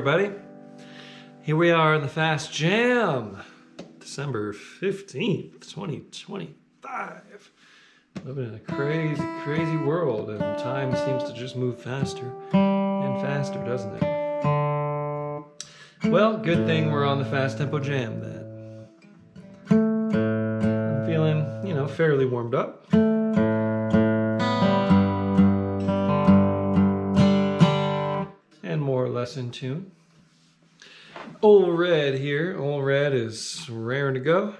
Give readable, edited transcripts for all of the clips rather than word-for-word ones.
everybody. Here we are in the Fast Jam, December 15th, 2025. Living in a crazy, crazy world, and time seems to just move faster and faster, doesn't it? Well, good thing we're on the Fast Tempo Jam then. I'm feeling, fairly warmed up. And more or less in tune. Old Red here. Old Red is raring to go.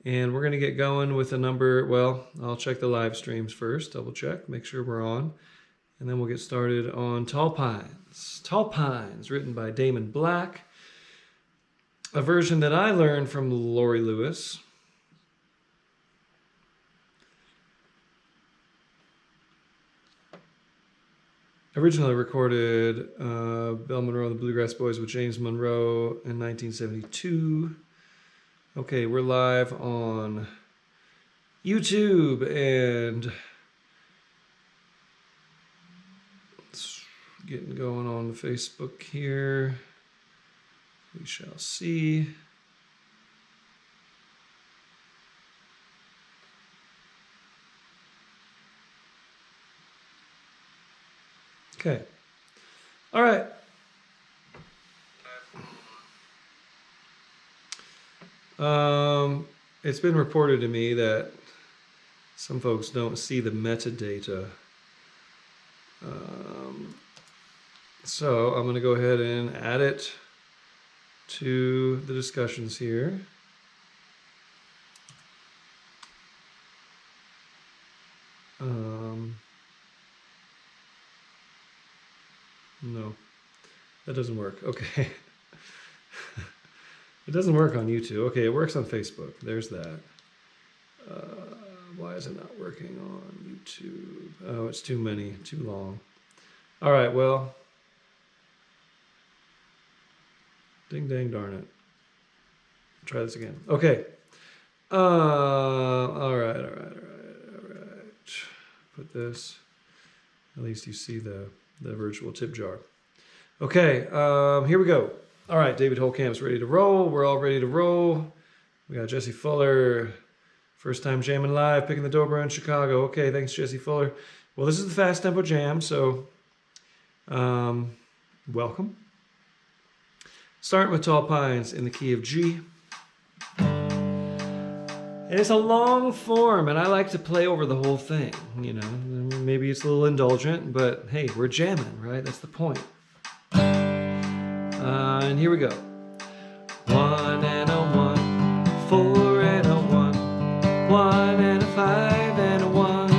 And we're going to get going with a number. Well, I'll check the live streams first. Double check. Make sure we're on. And then we'll get started on Tall Pines. Tall Pines, written by Damon Black. A version that I learned from Lori Lewis. Originally recorded Bill Monroe and the Bluegrass Boys with James Monroe in 1972. Okay, we're live on YouTube and it's getting going on the Facebook here. We shall see. Okay. All right. It's been reported to me that some folks don't see the metadata. So I'm going to go ahead and add it to the discussions here. No, that doesn't work. Okay. It doesn't work on YouTube. Okay, it works on Facebook. There's that. Why is it not working on YouTube? Oh, it's too many, too long. All right, well. Ding, dang, darn it. Try this again. Okay. All right. Put this. At least you see the virtual tip jar. Okay, here we go. All right, David Holcamp's ready to roll. We're all ready to roll. We got Jesse Fuller, first time jamming live, picking the dobro in Chicago. Okay, thanks, Jesse Fuller. Well, this is the Fast Tempo Jam, so welcome. Starting with Tall Pines in the key of G. And it's a long form, and I like to play over the whole thing, Maybe it's a little indulgent, but hey, we're jamming, right? That's the point. And here we go. 1 and a 1, 4 and a 1, 1 and a 5 and a 1,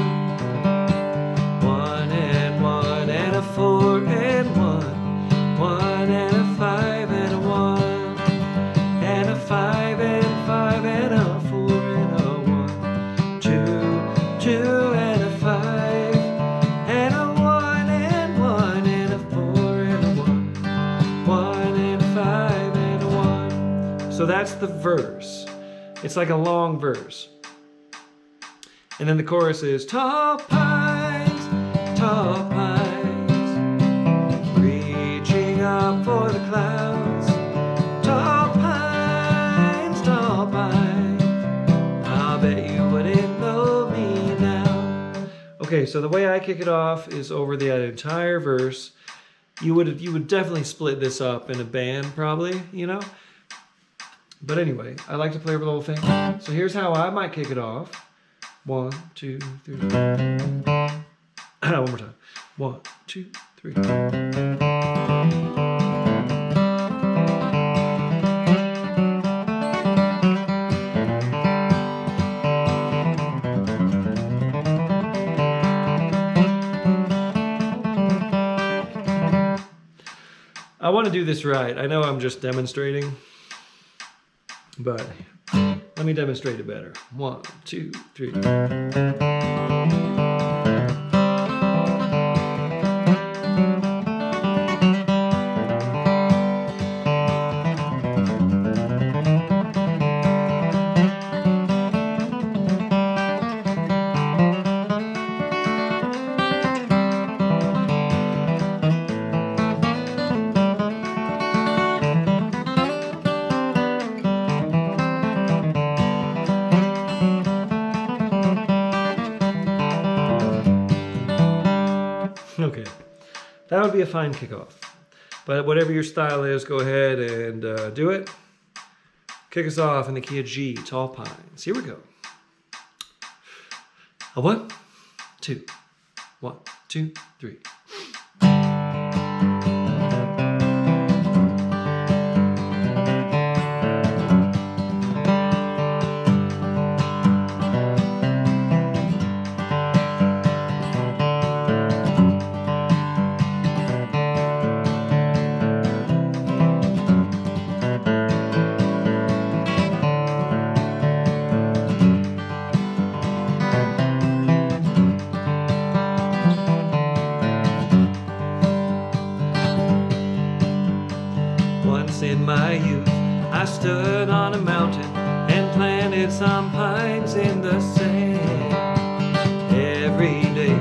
1 and 1 and a 4 and 1, 1 and a 5 and a 1, and a 5 and 5 and a 4 and a 1, 2, 2 and a 5 and a 1 and 1 and a 4 and a 1, 1 and a 5 and a 1. So that's the verse. It's like a long verse. And then the chorus is tall pines, reaching up for the clouds. Tall pines, I'll bet you wouldn't know me now. Okay, so the way I kick it off is over the entire verse. You would definitely split this up in a band, probably, But anyway, I like to play over the whole thing. So here's how I might kick it off. 1, 2, 3. One more time. 1, 2, 3. I want to do this right. I know I'm just demonstrating, but let me demonstrate it better. 1, 2, 3. Okay, that would be a fine kickoff. But whatever your style is, go ahead and do it. Kick us off in the key of G, Tall Pines. Here we go. A 1, 2, 1, 2, 3. In my youth, I stood on a mountain and planted some pines in the sand. Every day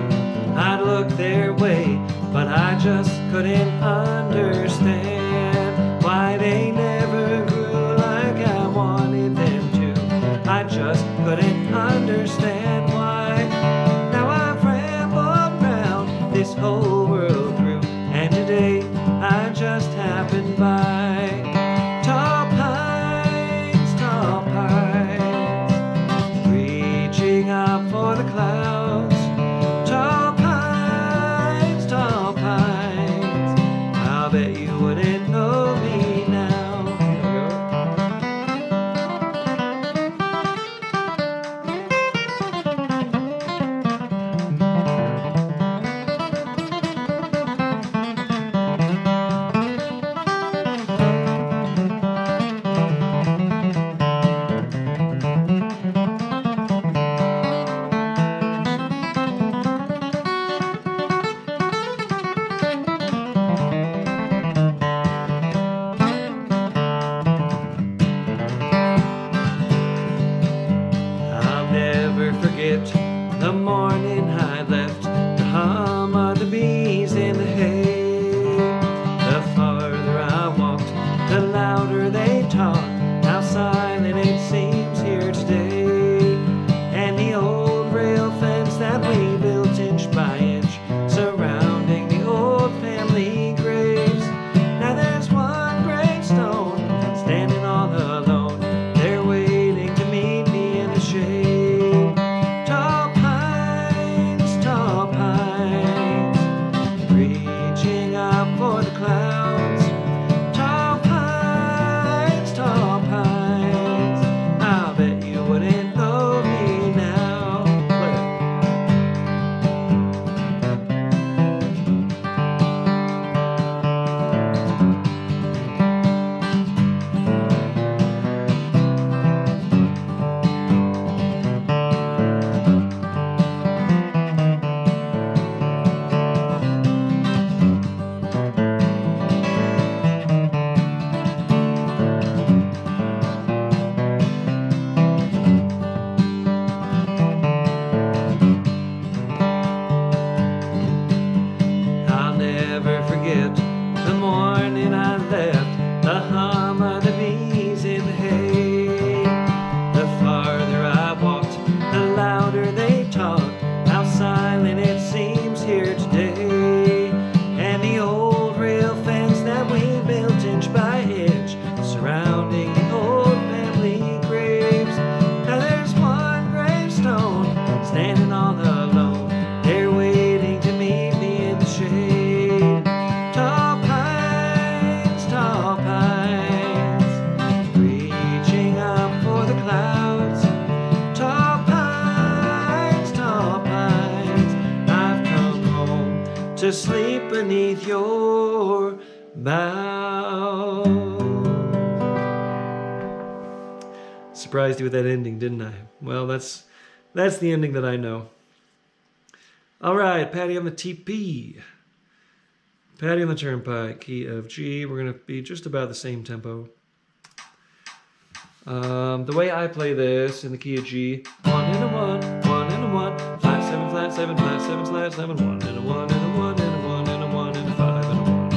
I'd look their way, but I just couldn't understand why they never grew like I wanted them to. I just couldn't understand why. Now I've rambled round this whole world through, and today I just happened by. For the clouds, tall pines, I'll bet you wouldn't know me now. The morning I left, the hum of the bees in the hay. The farther I walked, the louder they talked, how silent it seems here today. And the old rail fence that we built inch by inch, surrounding the old family graves. Now there's one gravestone standing all alone, they're waiting to meet me in the shade. For the clouds, tall pines, I'll bet you wouldn't know me now. The morning I left, the hum of the bees in the hay. The farther I walked, the louder they talked, how silent it seems here today. And the old rail fence that we built inch by inch, surrounding the old family graves. Now there's one gravestone standing all alone, they're waiting to meet me in the shade. Tall pines, reaching up for the clouds. Tall pines, I've come home to sleep beneath your boughs. Surprised you with that ending, didn't I? Well, that's the ending that I know. All right, Paddy on the TP. Paddy on the Turnpike, key of G. We're going to be just about the same tempo. The way I play this in the key of G, 1 and a 1, 1 and a 1, 5, 7, flat, 7, flat, 7, flat, 7, 1 and a 1 and a 1 and a 1 and a 1 and a 5 and a 1.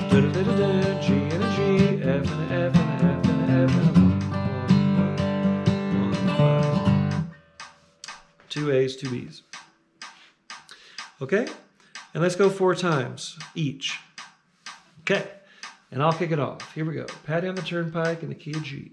Da da da da da, G and a G, F and a F and a F and a F and a 1, 1, 1, 5. 2 A's, 2 B's. Okay? And let's go 4 times each. Okay, and I'll kick it off. Here we go. Paddy on the Turnpike in the key of G.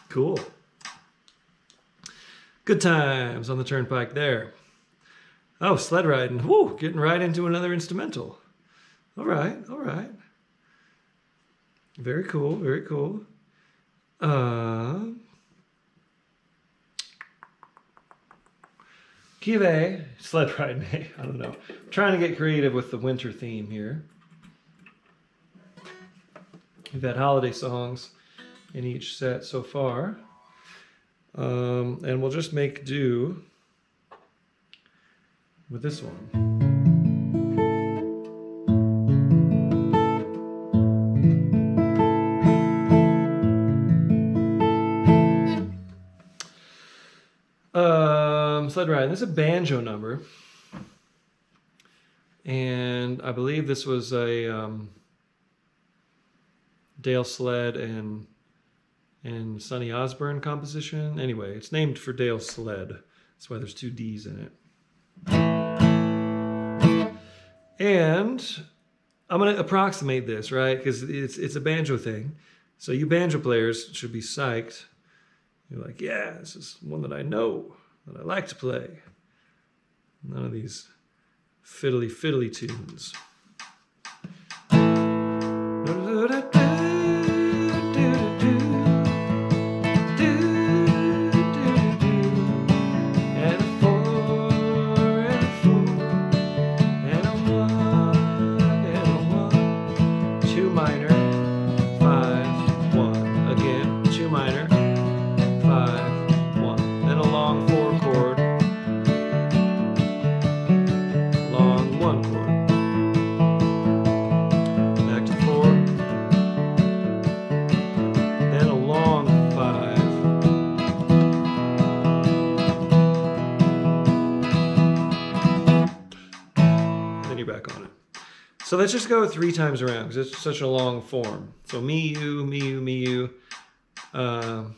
Cool. Good times on the turnpike there. Oh, sled riding. Woo, getting right into another instrumental. All right, all right. Very cool, very cool. Key of A, sled riding A, I don't know. I'm trying to get creative with the winter theme here. We've had holiday songs in each set so far. And we'll just make do with this one. Sledd Ridin. This is a banjo number. And I believe this was a Dale Sledd and Sonny Osborne composition. Anyway, it's named for Dale Sledd. That's why there's 2 D's in it. And I'm going to approximate this, right? Because it's a banjo thing. So you banjo players should be psyched. You're like, yeah, this is one that I know, that I like to play. None of these fiddly tunes. So let's just go 3 times around because it's such a long form. So me, you, me, you, me, you. And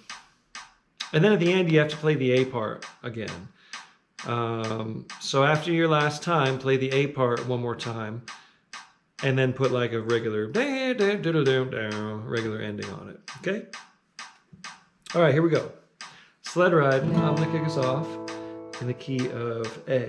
then at the end, you have to play the A part again. So after your last time, play the A part one more time. And then put like a regular ending on it. Okay? All right, here we go. Sledd Ridin. I'm going to kick us off in the key of A.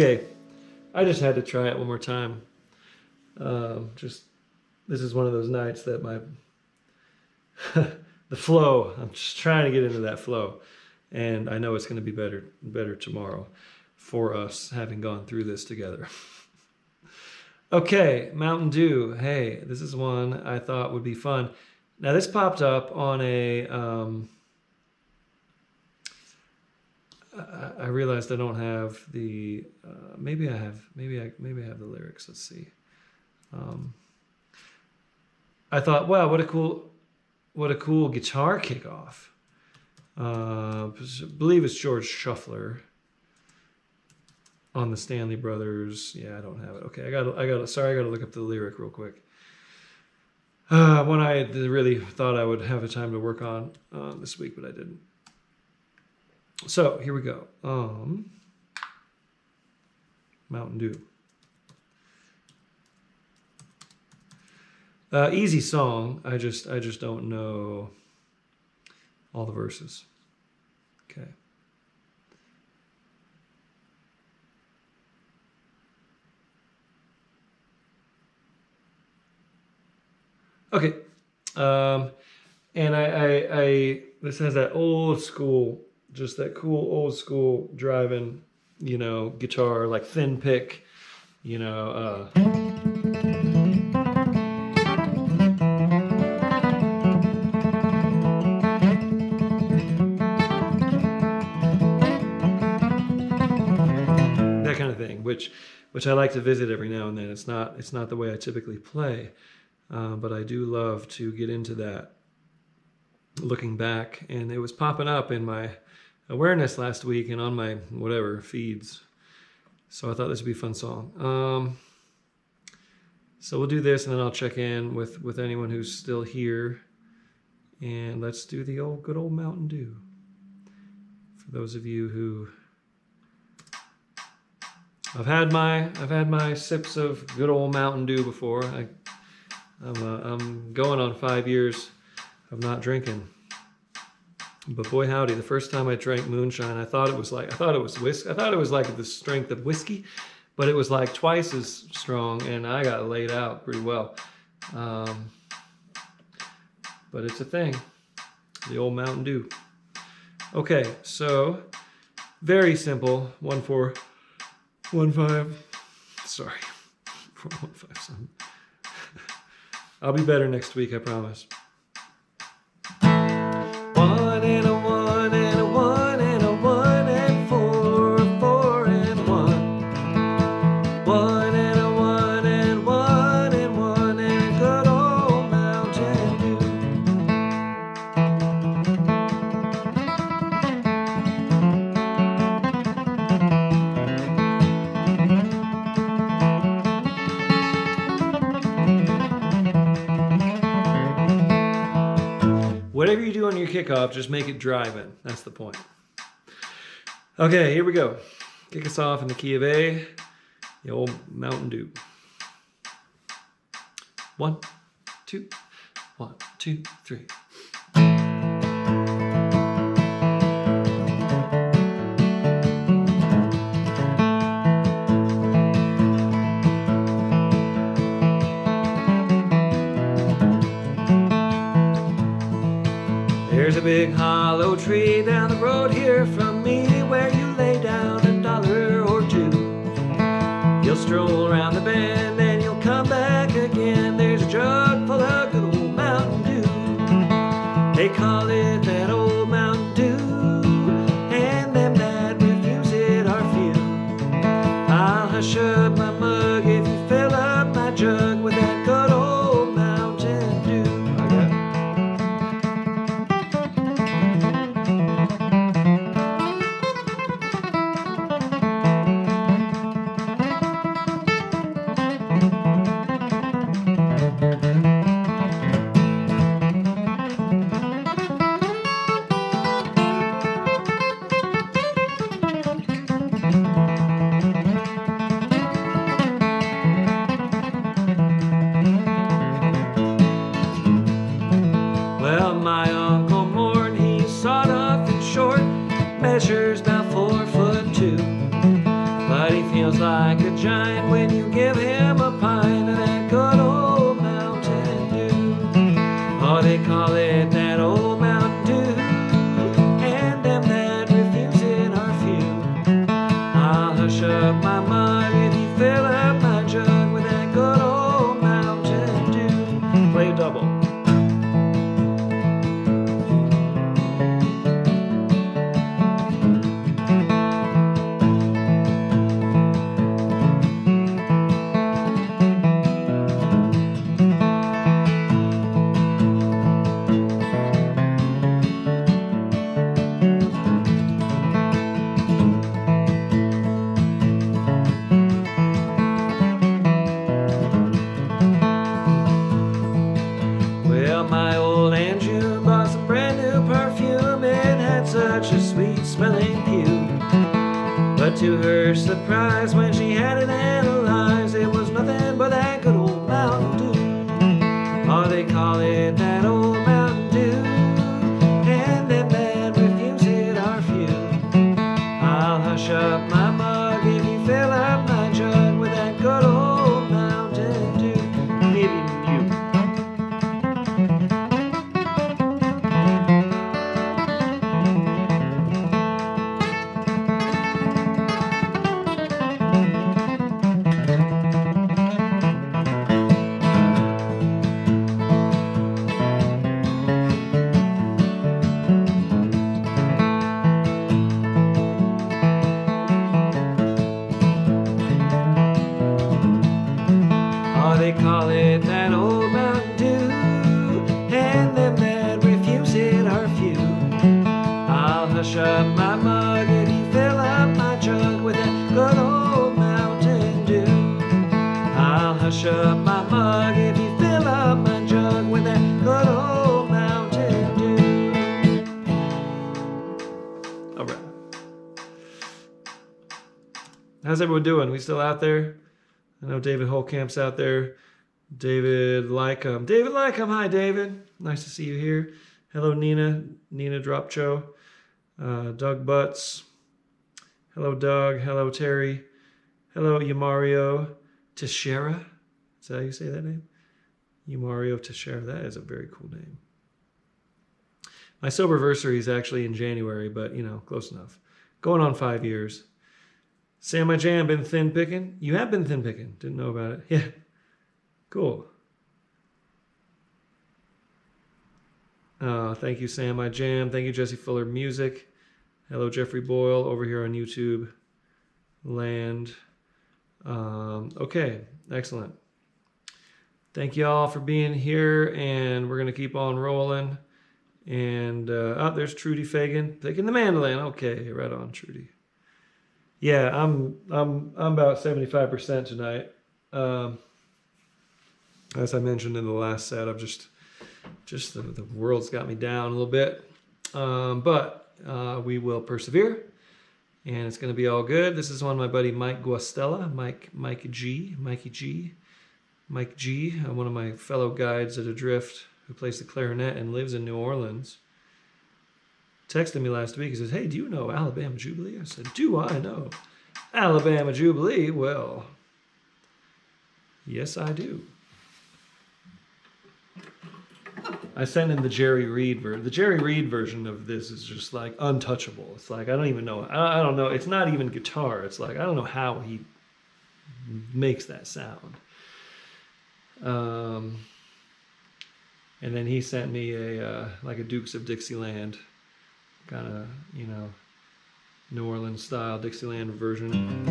Okay, I just had to try it one more time. This is one of those nights that my the flow. I'm just trying to get into that flow, and I know it's going to be better tomorrow for us having gone through this together. Okay, Mountain Dew. Hey, this is one I thought would be fun. Now this popped up on a. I realized I don't have the. Maybe I have. Maybe I have the lyrics. Let's see. I thought, wow, what a cool guitar kickoff. I believe it's George Shuffler on the Stanley Brothers. Yeah, I don't have it. Okay, I got. Sorry, I got to look up the lyric real quick. One I really thought I would have a time to work on this week, but I didn't. So here we go. Mountain Dew. Easy song. I just don't know all the verses. Okay. Okay. And I this has that old school, just that cool old school driving, guitar, like thin pick, that kind of thing, which I like to visit every now and then. It's not the way I typically play, but I do love to get into that. Looking back, and it was popping up in my awareness last week and on my whatever feeds, so I thought this would be a fun song. So we'll do this, and then I'll check in with anyone who's still here, and let's do the good old Mountain Dew. For those of you who I've had my sips of good old Mountain Dew before. I'm going on 5 years of not drinking, but boy howdy, the first time I drank moonshine, I thought it was like the strength of whiskey, but it was like twice as strong, and I got laid out pretty well. But it's a thing, the old Mountain Dew. Okay, so very simple. 1415. Sorry, 4157. I'll be better next week, I promise. 1 and a 1 and a 1 and a 1 and 4, 4 and 1. 1 and a 1 and 1 and 1 and good old Mountain Dew. Whatever you do on your kickoff, just make it driving. That's the point. Okay, here we go. Kick us off in the key of A, the old Mountain Dew. 1, 2, 1, 2, 3. There's a big hollow tree down the road here from me where you lay down $1 or $2. You'll stroll around the bend and you'll come back again. There's a jug full of good old Mountain Dew. They call it that old Mountain Dew, and them that refuse it are few. I'll hush up my mug if you fill up my jug with that good old Mountain Dew. Well, my Uncle Mort, he's sawed off and short, measures about 4'2", but he feels they call it that old Mountain Dew, and them that refuse it are few. I'll hush up my mug if you fill up my jug with that good old Mountain Dew. Play a double. My old Aunt June bought some brand new perfume. It had such a sweet smelling hue, but to her surprise, when she had it analyzed, it was nothing but that good old Mountain Dew. Oh, they call it that old Mountain Dew, and them that refuse it are few. I'll hush up my mug if you fill up my jug with that good old Mountain Dew. Maybe you. They call it that old Mountain Dew, and them that refuse it are few. I'll hush up my mug if you fill up my jug with that good old Mountain Dew. I'll hush up my mug if you fill up my jug with that good old Mountain Dew. All right. How's everyone doing? We still out there? I know David Holcamp's out there. David Lycom. David Lycom, hi David. Nice to see you here. Hello Nina. Nina Dropcho. Doug Butts. Hello Doug. Hello Terry. Hello Yamario Teixeira. Is that how you say that name? Yamario Teixeira. That is a very cool name. My soberversary is actually in January, but you know, close enough. Going on 5 years. Sam, my jam, been thin picking? You have been thin picking. Didn't know about it. Yeah. Cool. Thank you, Sam, my jam. Thank you, Jesse Fuller Music. Hello, Jeffrey Boyle over here on YouTube land. Okay, excellent. Thank you all for being here, and we're going to keep on rolling. And, there's Trudy Fagan picking the mandolin. Okay, right on, Trudy. Yeah, I'm about 75% tonight. As I mentioned in the last set, I've just the world's got me down a little bit. But we will persevere, and it's going to be all good. This is one of my buddy Mike Guastella, Mikey G, one of my fellow guides at Adrift, who plays the clarinet and lives in New Orleans. Texted me last week. He says, "Hey, do you know Alabama Jubilee?" I said, "Do I know Alabama Jubilee?" Well, yes, I do. I sent in the Jerry Reed version. The Jerry Reed version of this is just like untouchable. It's like I don't even know. I don't know. It's not even guitar. It's like I don't know how he makes that sound. And then he sent me a like a Dukes of Dixieland kind of, you know, New Orleans style Dixieland version.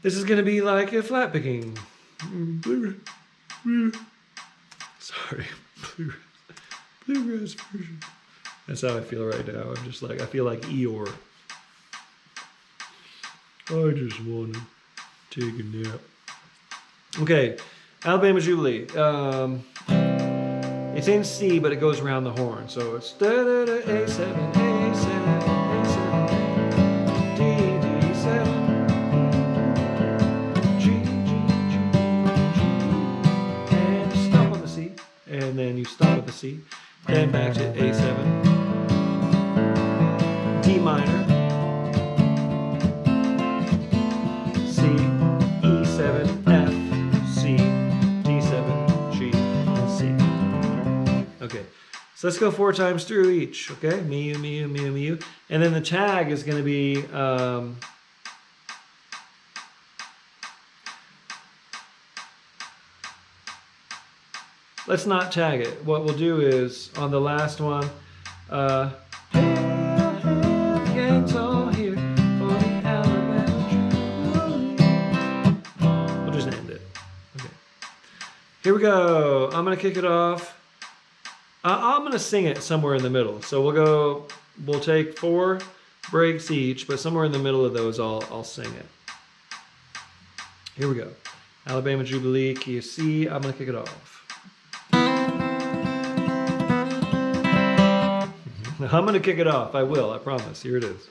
This is gonna be like a flat picking. Sorry, bluegrass version. That's how I feel right now. I'm just like, I feel like Eeyore. I just want to take a nap. Okay, Alabama Jubilee. It's in C, but it goes around the horn. So it's da-da-da, A7, A7, A7, D, D7, G, G, G, G. And stop on the C. And then you stop at the C. Then back to A7. D minor. C, E7, F, C, D7, G, and C. So let's go 4 times through each, okay? Me, you, me, you, me, you, me, you. And then the tag is going to be... let's not tag it. What we'll do is, on the last one, hail, hail, the gang's all here for the Alabama Jubilee. We'll just end it. Okay. Here we go. I'm going to kick it off. I'm going to sing it somewhere in the middle. So we'll take 4 breaks each, but somewhere in the middle of those, I'll sing it. Here we go. Alabama Jubilee, key of C. I'm going to kick it off. I'm going to kick it off. I will, I promise. Here it is.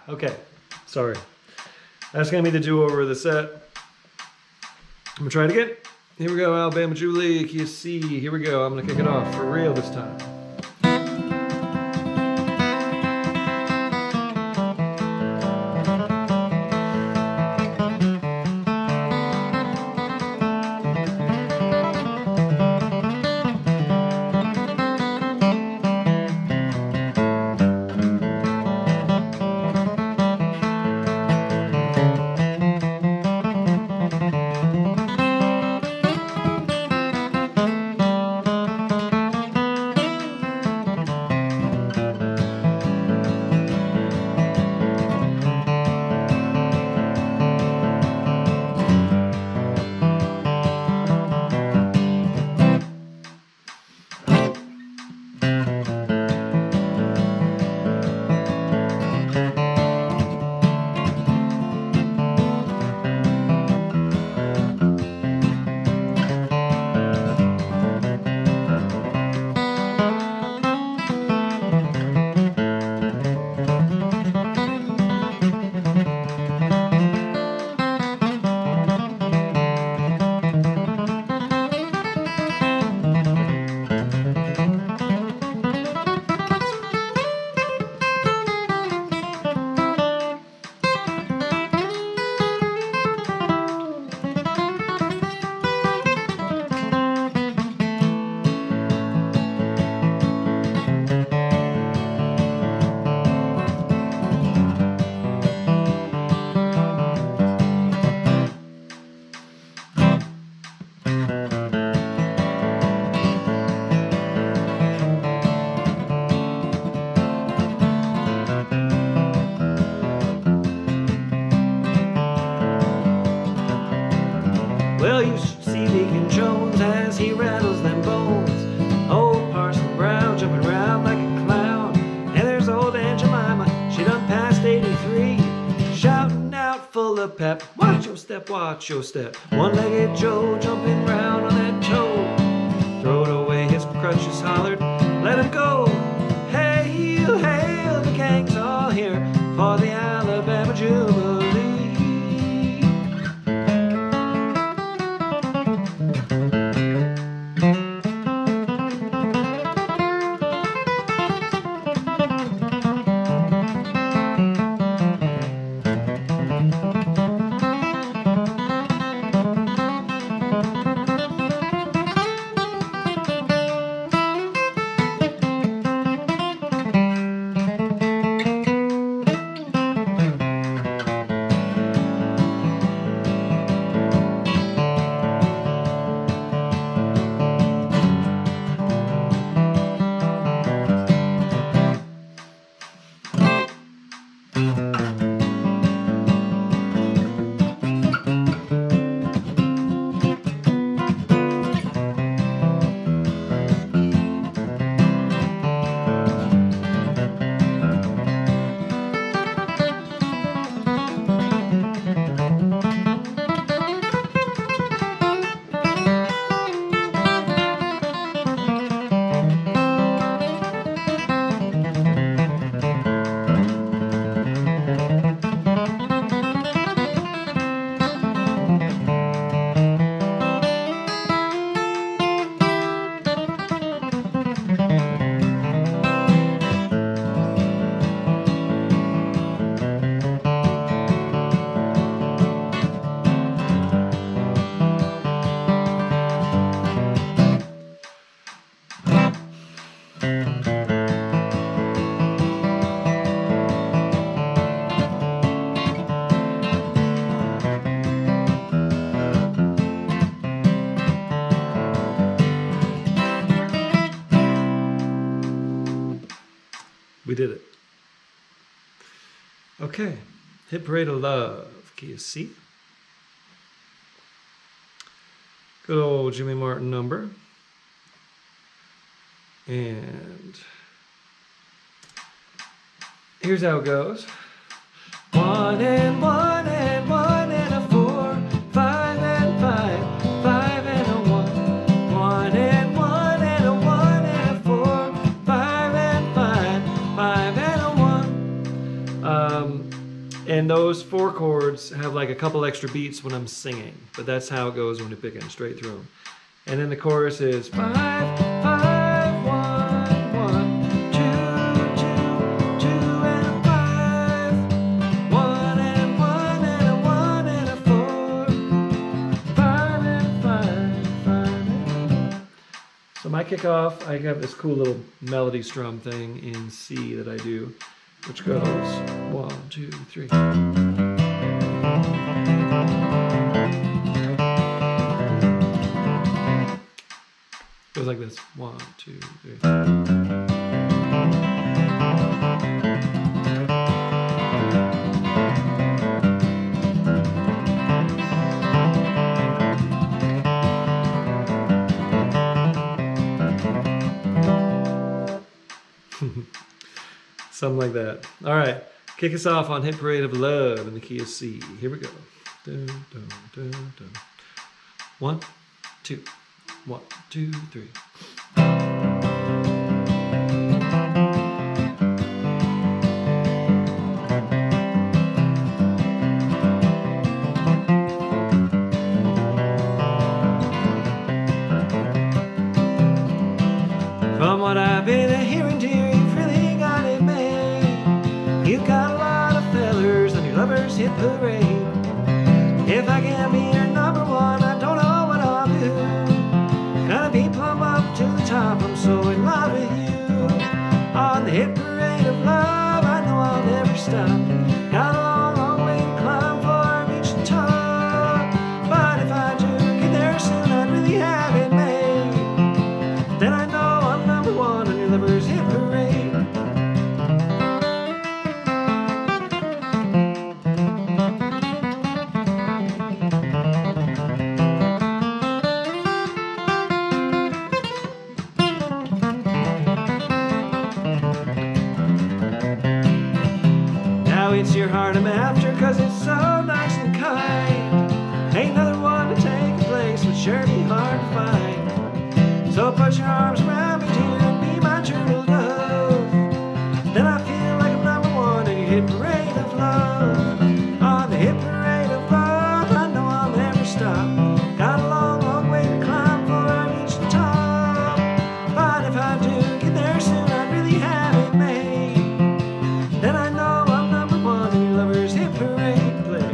Okay, sorry. That's going to be the do-over of the set. I'm going to try it again. Here we go, Alabama Jubilee, key of C. Here we go. I'm going to kick it off for real this time. Well, you should see Deacon Jones as he rattles them bones. Old Parson Brown jumping around like a clown. And there's old Aunt Jemima, she done passed 83, shouting out full of pep, watch your step, watch your step. One-legged Joe jumping round on that toe, throwed away his crutches, hollered, let him go. Hail, hail, the gang's all here for the Alabama Jubilee. did it. Okay, Hit Parade of Love, key of C. Good old Jimmy Martin number. And here's how it goes. 1 and 1 and 1 and a 4, 5 and 5, 5 and a 1. 1 and 1 and a 1 and a 4, 5 and 5, 5 and a 1. And those 4 chords have like a couple extra beats when I'm singing, but that's how it goes when you're picking straight through them. And then the chorus is 5, 5, 1, 1, 2, 2, 2 and a 5, 1 and 1 and a 1 and a 4, 5 and 5, 5 and 1. So my kickoff, I have this cool little melody strum thing in C that I do, which goes 1, 2, 3. Goes like this. 1, 2, 3. Something like that. All right. Kick us off on Hit Parade of Love in the key of C. Here we go. Dun, dun, dun, dun. 1, 2. 1, 2, 3. From what I've been hearing, dear, you've really got it made. You've got a lot of fellers on your lover's hit parade. If I can't be your number one, I don't know what I'll do. Gonna be plumb up to the top, I'm so in love with you. On the hit parade of love, I know I'll never stop. Got a long, long way to climb before I reach the top. But if I do get there soon, I'd really have it made. Then I know I'm number one on your lover's hit parade. It's your heart I'm after, cause it's so nice and kind. Ain't another one to take a place, would sure be hard to find. So put your arms around me, dear, and be my turtle dove. Then I feel like I'm number one in your hit parade of love. On the hit parade of love, I know I'll never stop. Got a long, long way to climb before I reach the top. But if I do get there soon, I'd really have it made. Then I know lover's hit parade play.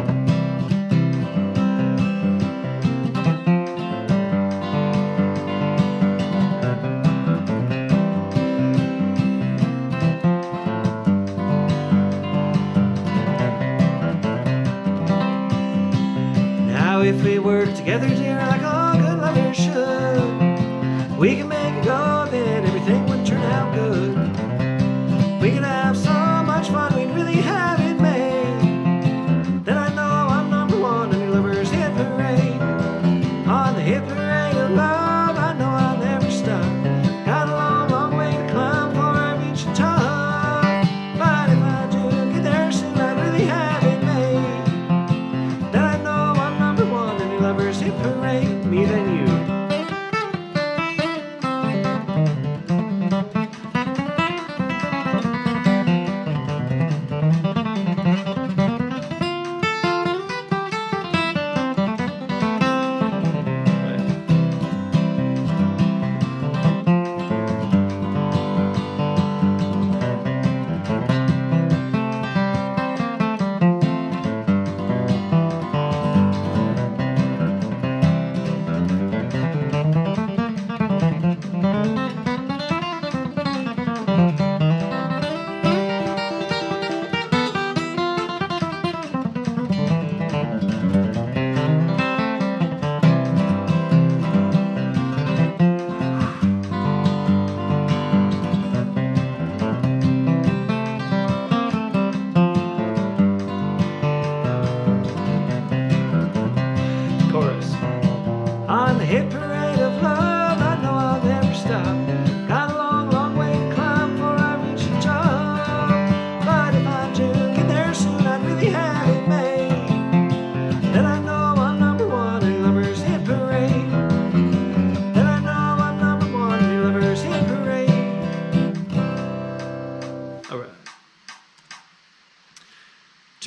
Now if we work together, dear, like all good lovers should, we can make it go, then everything would turn out good. We could have so much fun, we'd really have it made. On the hit parade of love, I know I'll never stop. Got a long, long way to climb before I reach the top. But if I do get there soon, I'd really have it made. Then I know I'm number one in your lover's hit parade. Me then you.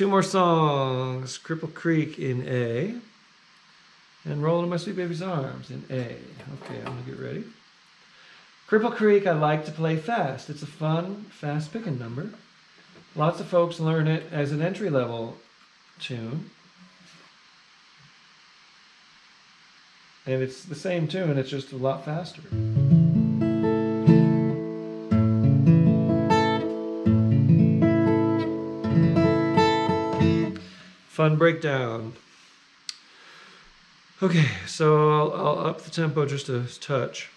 2 more songs. Cripple Creek in A. And Rolling in My Sweet Baby's Arms in A. Okay, I'm gonna get ready. Cripple Creek, I like to play fast. It's a fun, fast picking number. Lots of folks learn it as an entry-level tune. And it's the same tune, it's just a lot faster. Fun breakdown. Okay, so I'll up the tempo just a touch.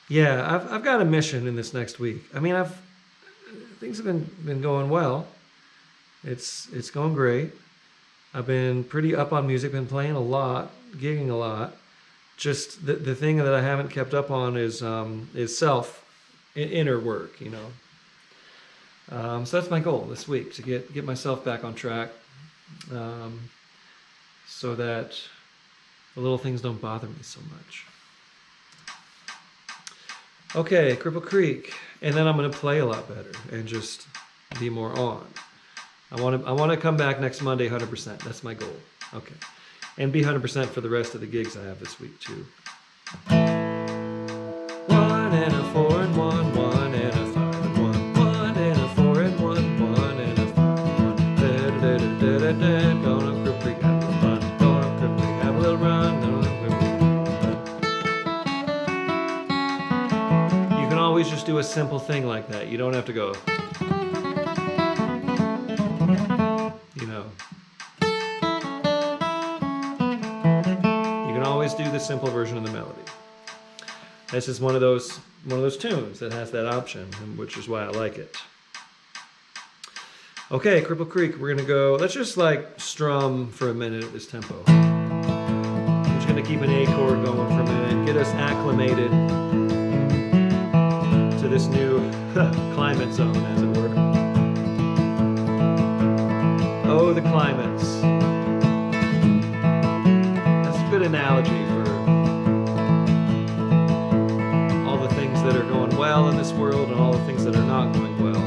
Yeah, I've got a mission in this next week. I mean, things have been going well. It's going great. I've been pretty up on music, been playing a lot, gigging a lot. Just the thing that I haven't kept up on is inner work, you know. So that's my goal this week, to get myself back on track, so that the little things don't bother me so much. Okay, Cripple Creek, and then I'm going to play a lot better and just be more on. I want to come back next Monday 100%. That's my goal. Okay, and be 100% for the rest of the gigs I have this week too. 1 and a 4 and 1, 1 and a 5 and 1, 1 and a 4 and 1, 1 and a 5 and 1. Da da da da da da. Going up Cripple Creek, have a little fun. Going up Cripple Creek, have a little run. Going up Cripple Creek. You can always just do a simple thing like that. You don't have to go. You know. You can always do the simple version of the melody. This is one of those tunes that has that option, which is why I like it. Okay, Cripple Creek, we're gonna go, let's just like strum for a minute at this tempo. I'm just gonna keep an A chord going for a minute, get us acclimated to this new climate zone, as it were. Oh, the climates. That's a good analogy for all the things that are going well in this world and all the things that are not going well.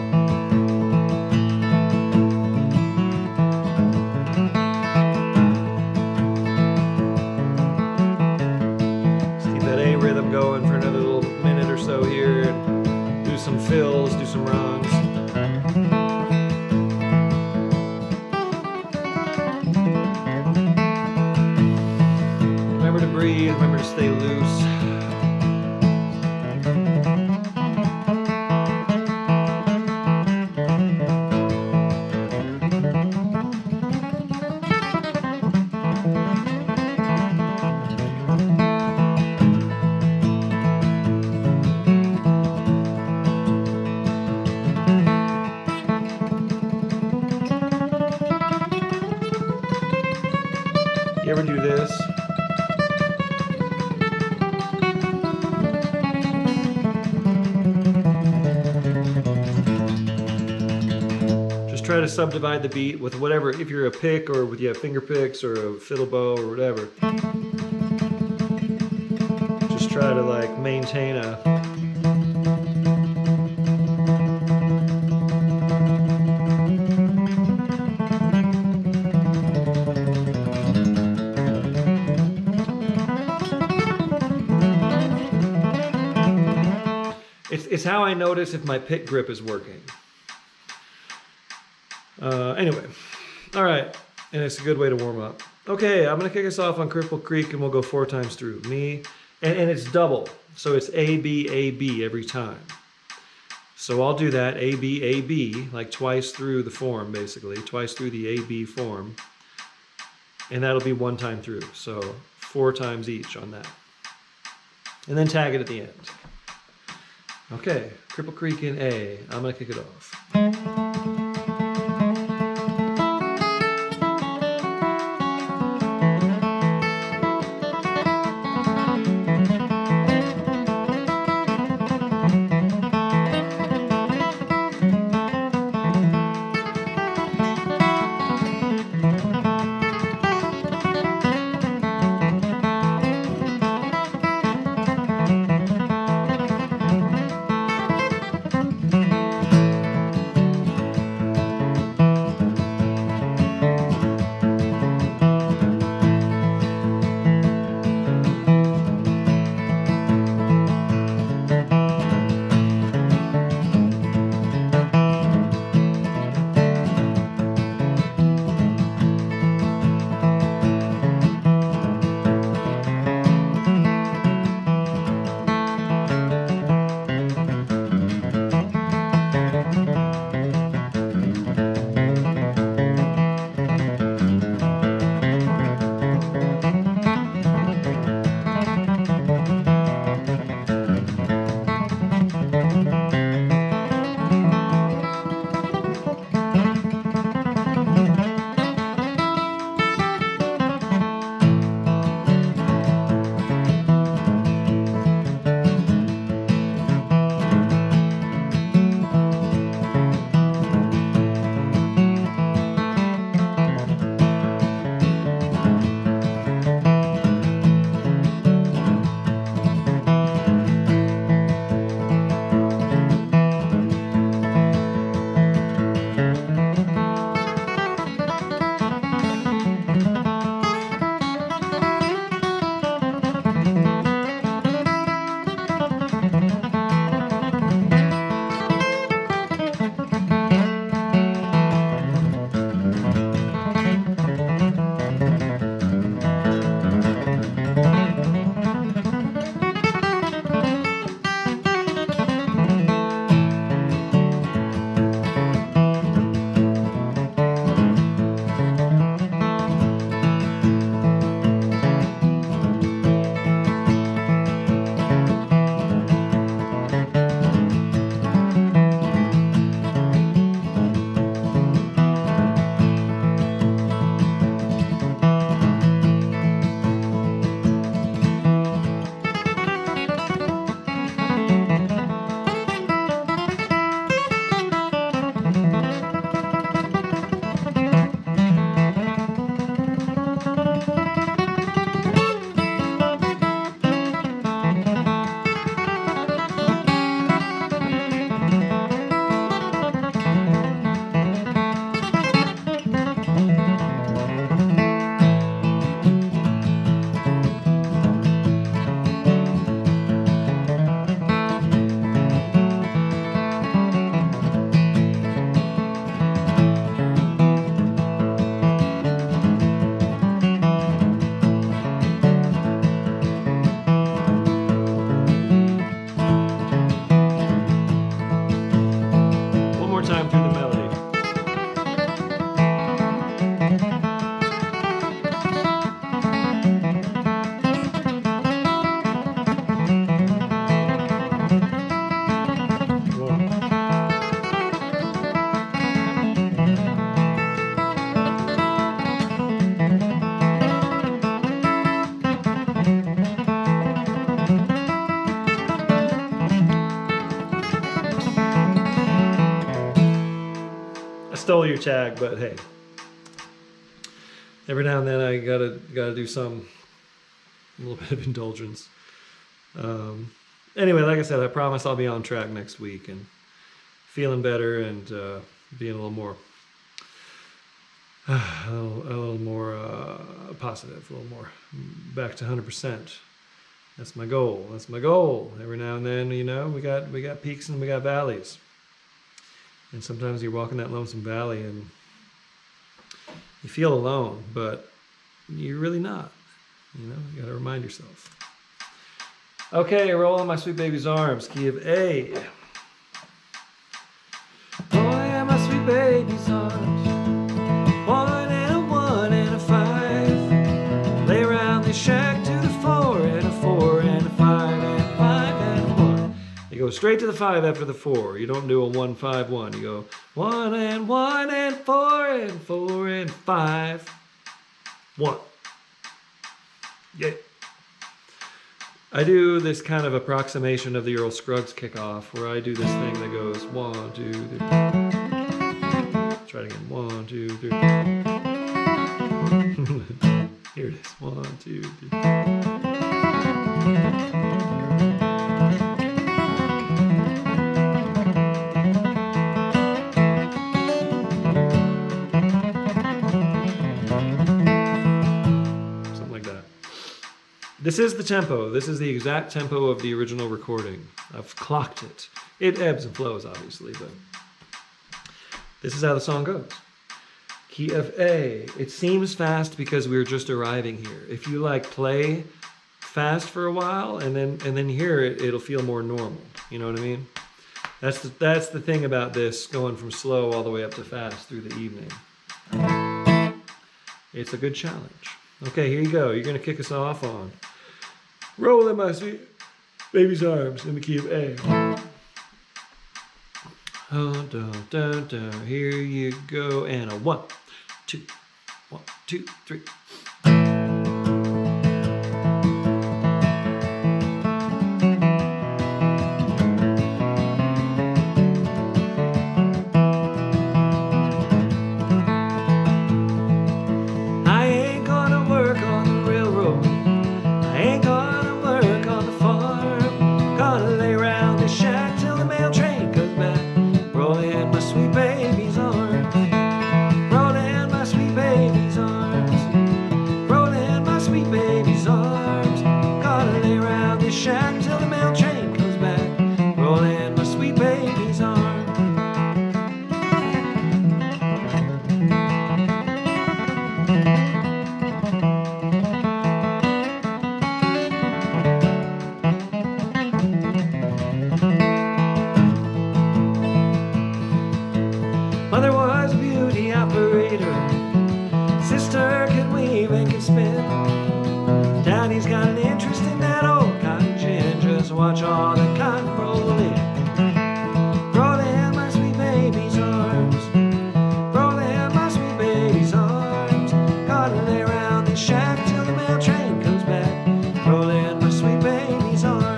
Let's keep that A rhythm going for another little minute or so here, and do some fills, do some runs. Remember to breathe, remember to stay loose. You ever do this? Just try to subdivide the beat with whatever, if you're a pick or with finger picks or a fiddle bow or whatever. Just try to like maintain a It's how I notice if my pick grip is working. Anyway, all right, and it's a good way to warm up. Okay, I'm gonna kick us off on Cripple Creek, and we'll go 4 times through. Me, and it's double, so it's A, B, A, B every time. So I'll do that, A, B, A, B, like twice through the form, basically, twice through the A, B form, and that'll be 1 time through, so 4 times each on that. And then tag it at the end. Okay, Cripple Creek in A. I'm gonna kick it off. your tag, but hey, every now and then I gotta do a little bit of indulgence. Anyway, like I said, I promise I'll be on track next week and feeling better and being a little more positive, a little more back to 100%. That's my goal. That's my goal. Every now and then, you know, we got peaks and we got valleys. And sometimes you're walking that lonesome valley and you feel alone, but you're really not. You know, you got to remind yourself. Okay, roll in my sweet baby's arms. Key of A. Roll in my sweet baby's arms. 1 and a 1 and a 5. Lay around the shack to the 4 and a 4 and a 5 and 5 and a 1. You go straight to the 5 after the 4. You don't do a 1 5 1. You go 1 and 1 and 4 and 4 and 5 1. Yeah. I do this kind of approximation of the Earl Scruggs kickoff where I do this thing that goes 1 2 3. Try it again. 1 2 3. Here it is. 1 2 3. This is the tempo. This is the exact tempo of the original recording. I've clocked it. It ebbs and flows, obviously, but this is how the song goes. Key of A. It seems fast because we're just arriving here. If you like play fast for a while and then hear it, it'll feel more normal. You know what I mean? That's the thing about this, going from slow all the way up to fast through the evening. It's a good challenge. Okay, here you go. You're going to kick us off on Roll in My Sweet Baby's Arms in the key of A. Oh, dun, dun, dun. Here you go. And a 1 2 1 2 3. Mother was a beauty operator. Sister could weave and could spin. Daddy's got an interest in that old cotton gin. Just watch all the cotton roll in. Roll in my sweet baby's arms. Roll in my sweet baby's arms. Gotta lay around the shack till the mail train comes back. Roll in my sweet baby's arms.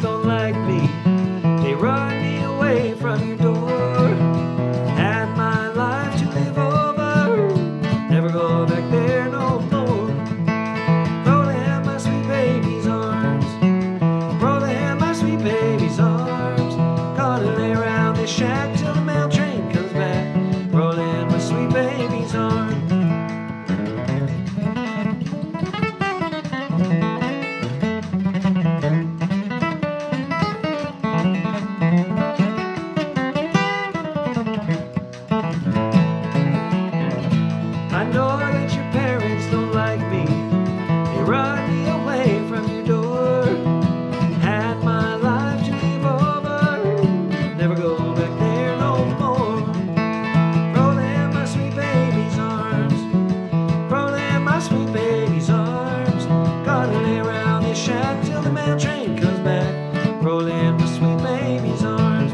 Don't like me, they run me away from your door. Had my life to live over, never go back there no more. Roll in my sweet baby's arms. Roll in my sweet baby's arms. Gotta lay around this shack till the mail train comes back. Roll in my sweet baby's arms. I know that your parents don't like me. They run me away from your door. Had my life to live over, never go back there no more. Roll in my sweet baby's arms. Roll in my sweet baby's arms. Gotta lay around this shack till the mail train comes back. Roll in my sweet baby's arms.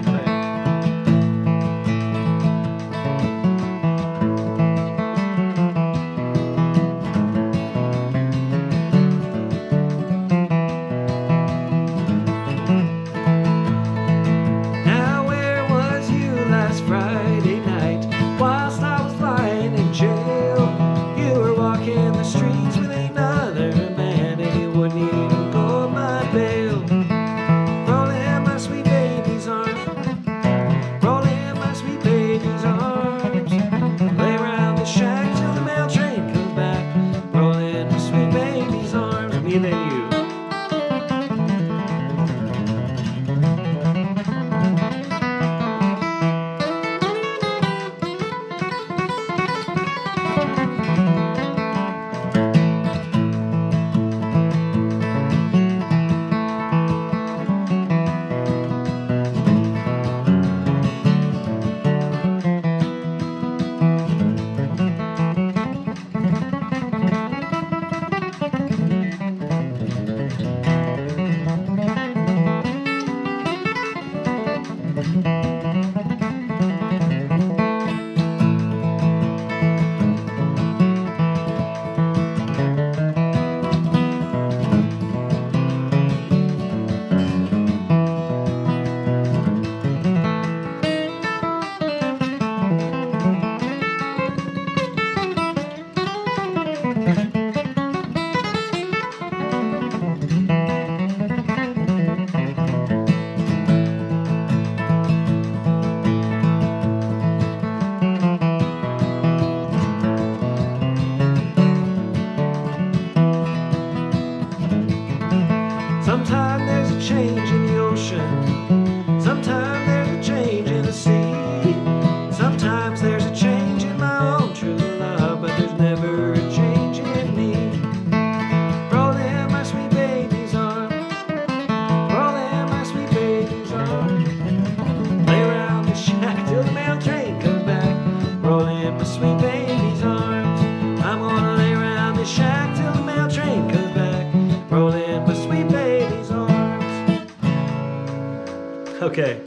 Okay.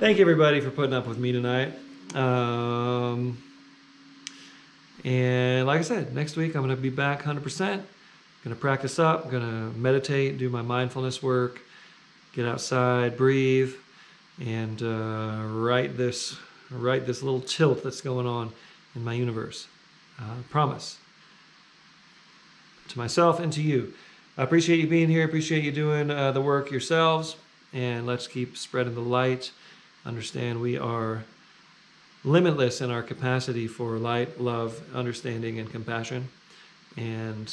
Thank you, everybody, for putting up with me tonight. And like I said, next week I'm going to be back 100%. Going to practice up. Going to meditate, do my mindfulness work, get outside, breathe, and write this little tilt that's going on in my universe. Promise. To myself and to you. I appreciate you being here. Appreciate you doing the work yourselves. And let's keep spreading the light. Understand we are limitless in our capacity for light, love, understanding, and compassion. And